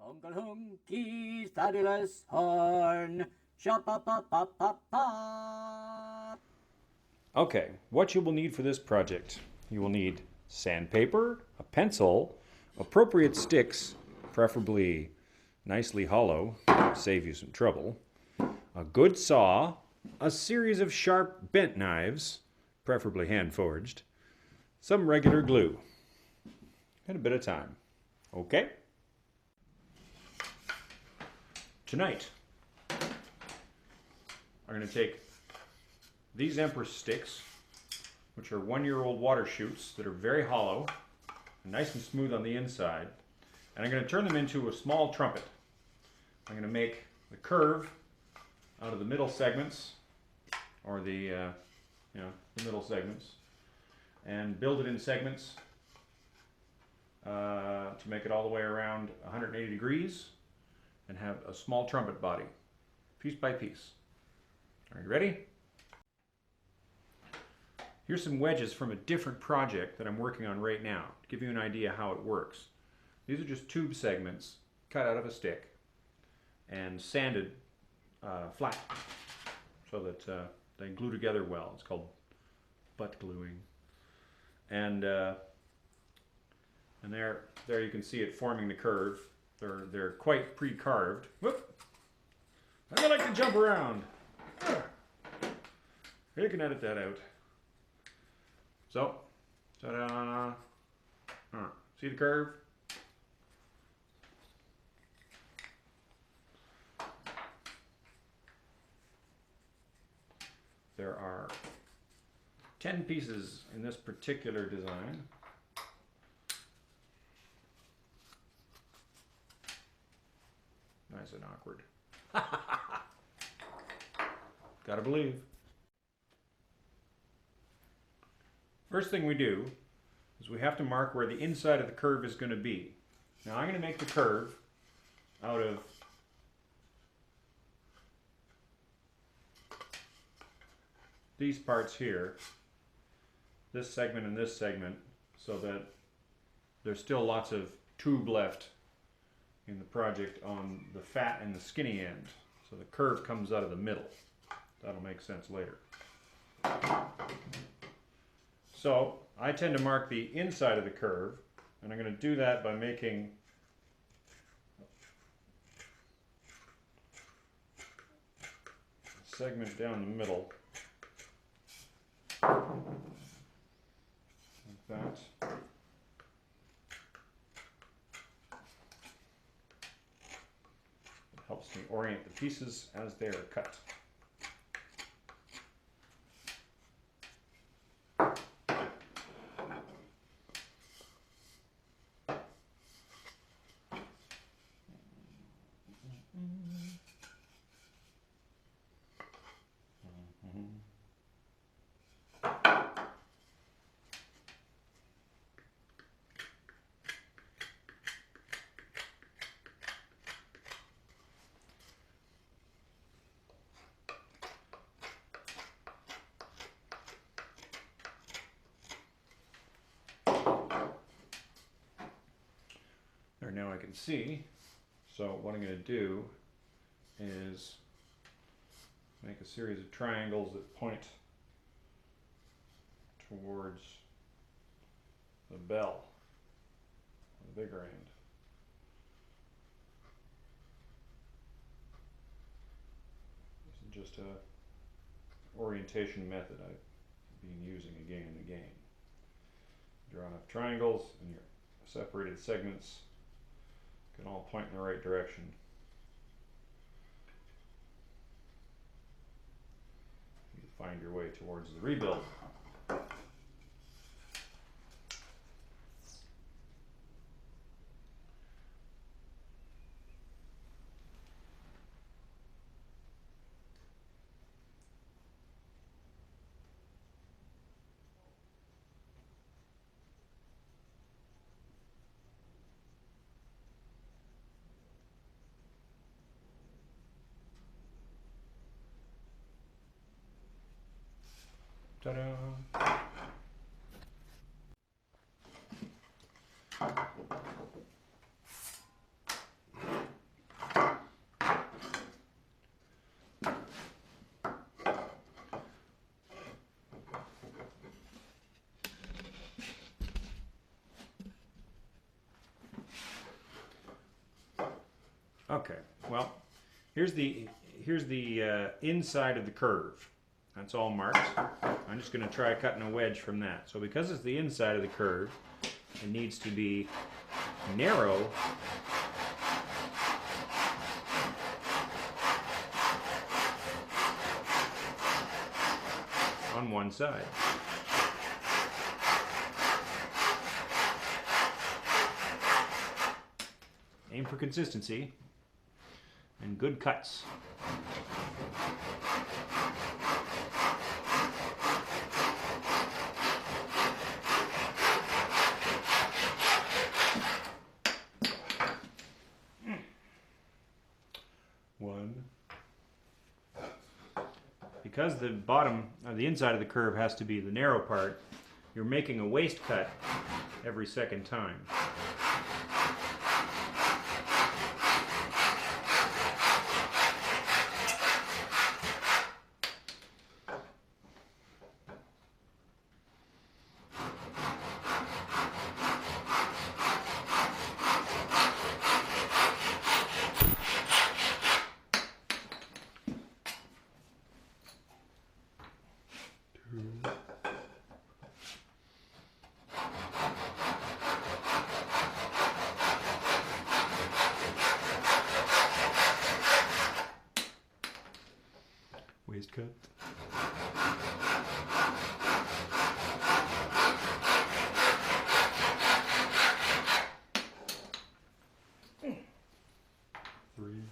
Uncle Hunky's fabulous horn. Shop-pop-pop-pop-pop. Okay, what you will need for this project. You will need sandpaper, a pencil, appropriate sticks, preferably nicely hollow, to save you some trouble, a good saw, a series of sharp bent knives, preferably hand-forged, some regular glue, and a bit of time. Okay? Tonight, I'm going to take these Empress sticks, which are 1-year-old watershoots that are very hollow and nice and smooth on the inside, and I'm going to turn them into a small trumpet. I'm going to make the curve out of the middle segments, or the middle segments, and build it in segments to make it all the way around 180 degrees and have a small trumpet body, piece by piece. Are you ready? Here's some wedges from a different project that I'm working on right now to give you an idea how it works. These are just tube segments cut out of a stick and sanded flat so that they glue together well. It's called butt gluing. And there you can see it forming the curve. They're quite pre-carved. Whoop! I like to jump around. You can edit that out. So, ta-da! See the curve? There are 10 pieces in this particular design. Nice and awkward. Gotta believe. First thing we do is we have to mark where the inside of the curve is going to be. Now I'm going to make the curve out of these parts here, this segment and this segment, so that there's still lots of tube left in the project on the fat and the skinny end. So the curve comes out of the middle. That'll make sense later. So I tend to mark the inside of the curve, and I'm going to do that by making a segment down the middle, like that. It helps me orient the pieces as they are cut. There, now I can see. So what I'm going to do is make a series of triangles that point towards the bell, the bigger end. This is just a orientation method I've been using again and again. Draw enough triangles and your separated segments can all point in the right direction. You find your way towards the rebuild. Ta-da! Okay, well, here's the inside of the curve. That's all marked. I'm just going to try cutting a wedge from that. So because it's the inside of the curve, it needs to be narrow on one side. Aim for consistency and good cuts. One. Because the bottom, the inside of the curve has to be the narrow part, you're making a waist cut every second time. Waist cut. Three.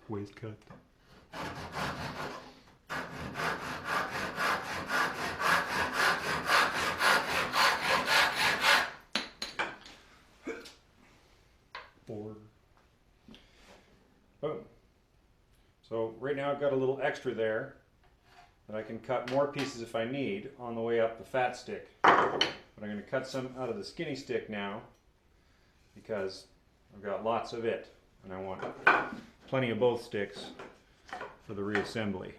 Waist cut. Four. Boom. So right now I've got a little extra there that I can cut more pieces if I need on the way up the fat stick. But I'm going to cut some out of the skinny stick now because I've got lots of it and I want plenty of both sticks for the reassembly.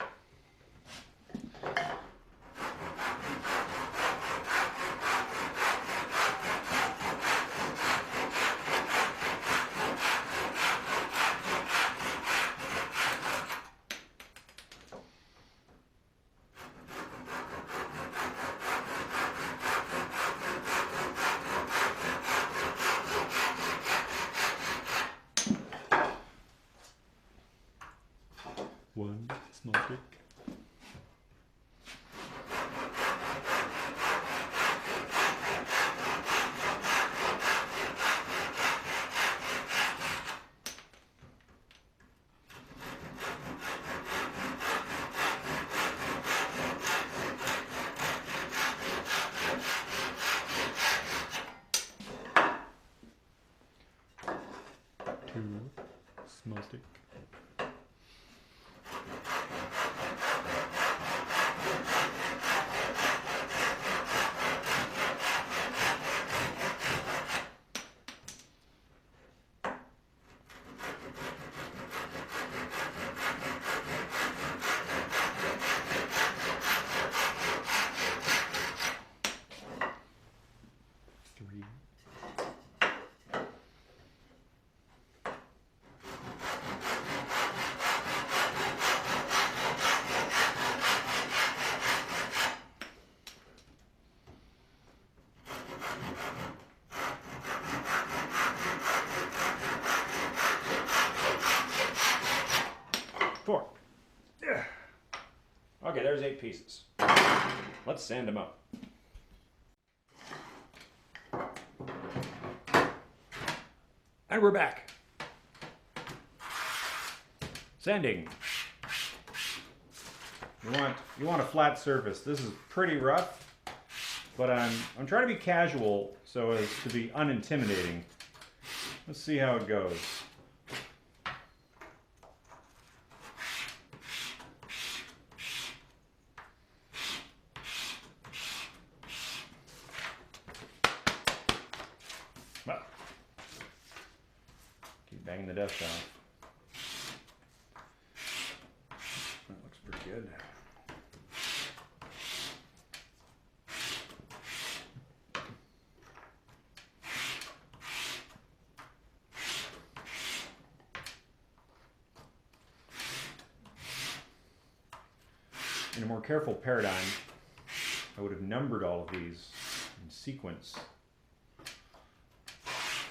One small stick. Two small stick. Three. Four. Yeah. Okay, there's 8 pieces. Let's sand them up. And we're back. Sanding. You want a flat surface. This is pretty rough, but I'm trying to be casual so as to be unintimidating. Let's see how it goes. Well, keep banging the dust off. That looks pretty good. In a more careful paradigm, I would have numbered all of these in sequence.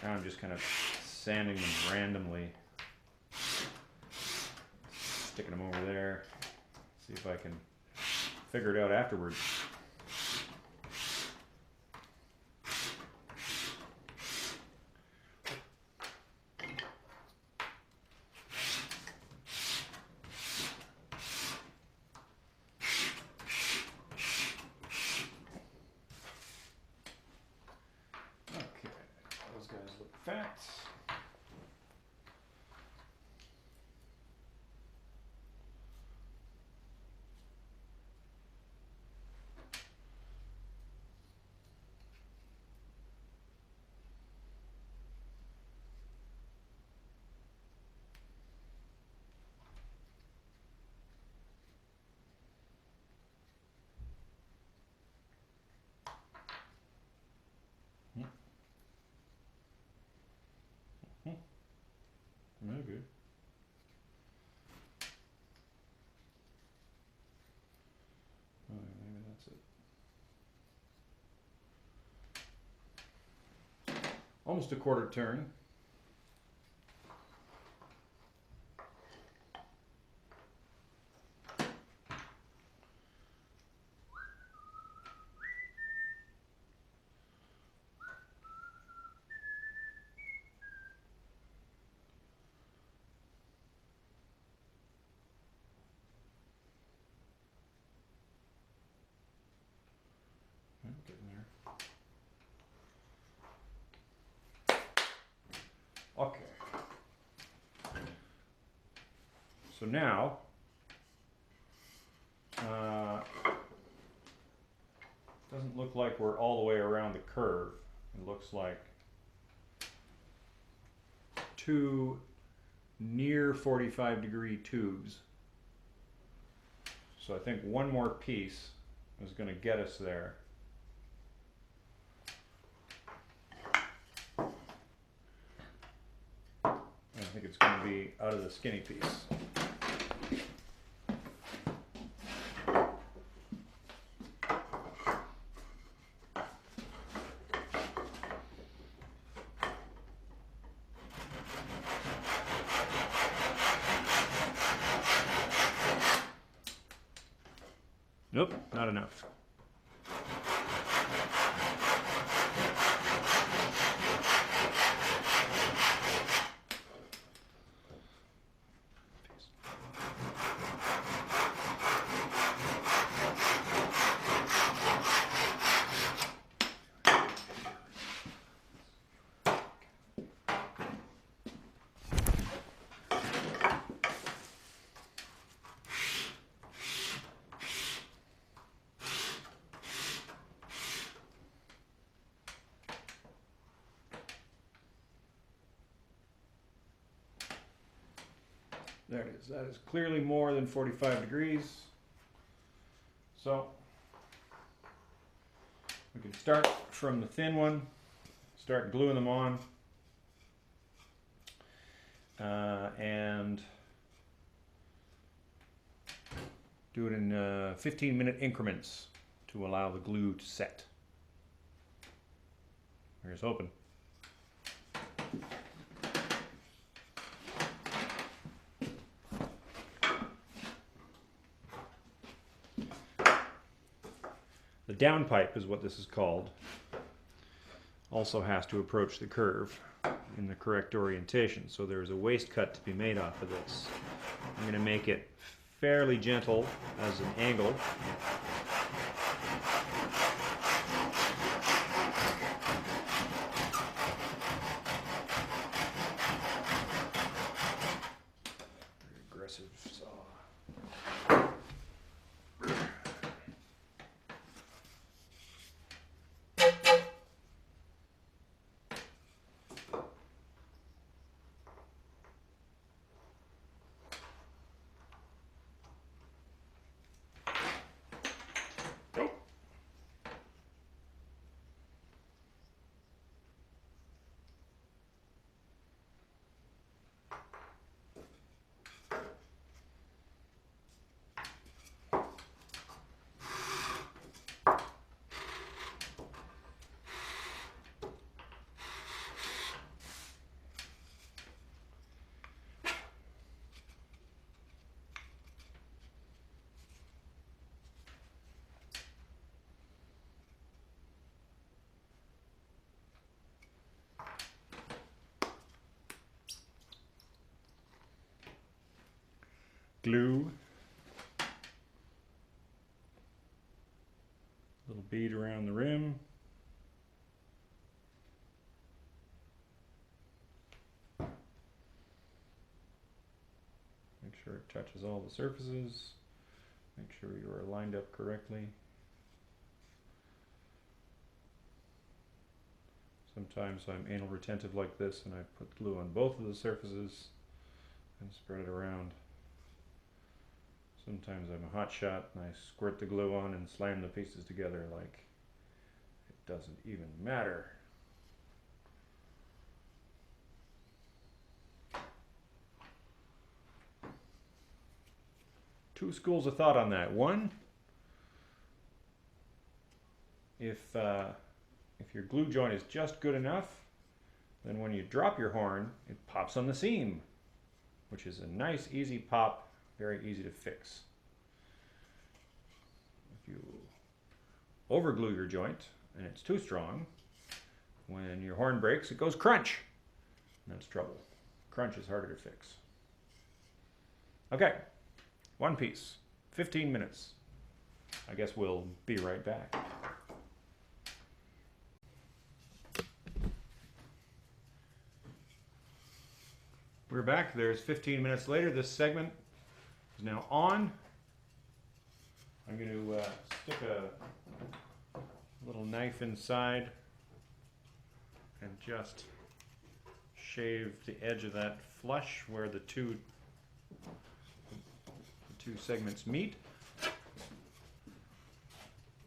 Now I'm just kind of sanding them randomly. Sticking them over there. See if I can figure it out afterwards. Facts. Maybe. Oh, maybe that's it. Almost a quarter turn. Getting there. Okay. So now, doesn't look like we're all the way around the curve. It looks like two near 45-degree tubes. So I think one more piece is going to get us there. I think it's going to be out of the skinny piece. Nope, not enough. There it is. That is clearly more than 45 degrees. So we can start from the thin one, start gluing them on, and do it in 15-minute increments to allow the glue to set. Here's hoping. The downpipe is what this is called. Also has to approach the curve in the correct orientation. So there's a waste cut to be made off of this. I'm going to make it fairly gentle as an angle. Very aggressive saw. glue. Little bead around the rim. Make sure it touches all the surfaces. Make sure you are lined up correctly. Sometimes I'm anal retentive like this and I put glue on both of the surfaces and spread it around. Sometimes I'm a hot shot and I squirt the glue on and slam the pieces together like it doesn't even matter. Two schools of thought on that. One, if your glue joint is just good enough, then when you drop your horn, it pops on the seam, which is a nice, easy pop, very easy to fix. If you overglue your joint and it's too strong, when your horn breaks, it goes crunch. And that's trouble. Crunch is harder to fix. Okay, one piece, 15 minutes. I guess we'll be right back. We're back. There's 15 minutes later. This segment is now on. I'm going to stick a little knife inside and just shave the edge of that flush where the two segments meet,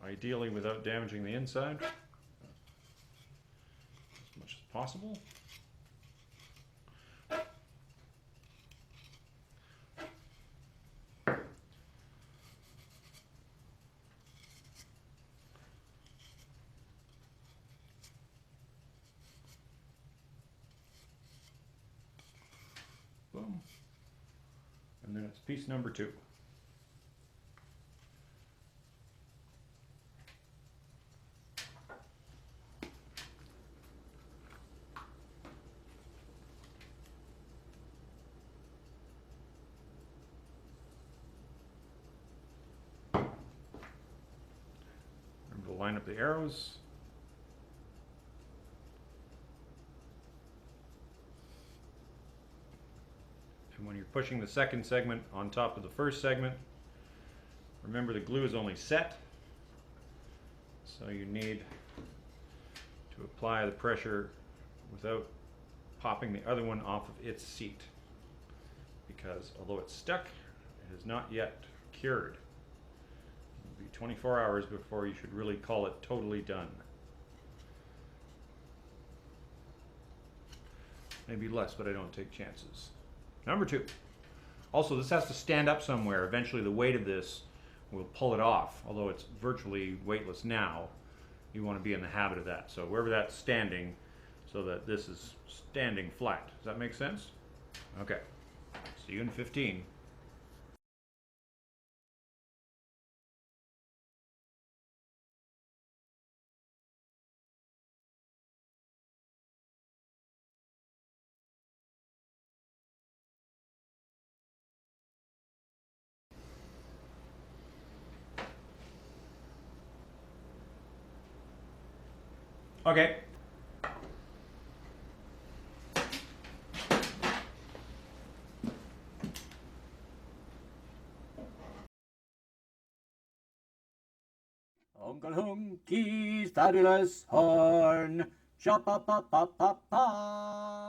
ideally without damaging the inside as much as possible. Boom. And then it's piece number 2. Remember to line up the arrows. And when you're pushing the second segment on top of the first segment, remember the glue is only set, so you need to apply the pressure without popping the other one off of its seat, because although it's stuck, it is not yet cured. It'll be 24 hours before you should really call it totally done. Maybe less, but I don't take chances. Number 2. Also, this has to stand up somewhere. Eventually the weight of this will pull it off. Although it's virtually weightless now, you want to be in the habit of that. So wherever that's standing, so that this is standing flat. Does that make sense? Okay. See you in 15. Okay. Uncle Hunky's fabulous horn. Chop up up up up up.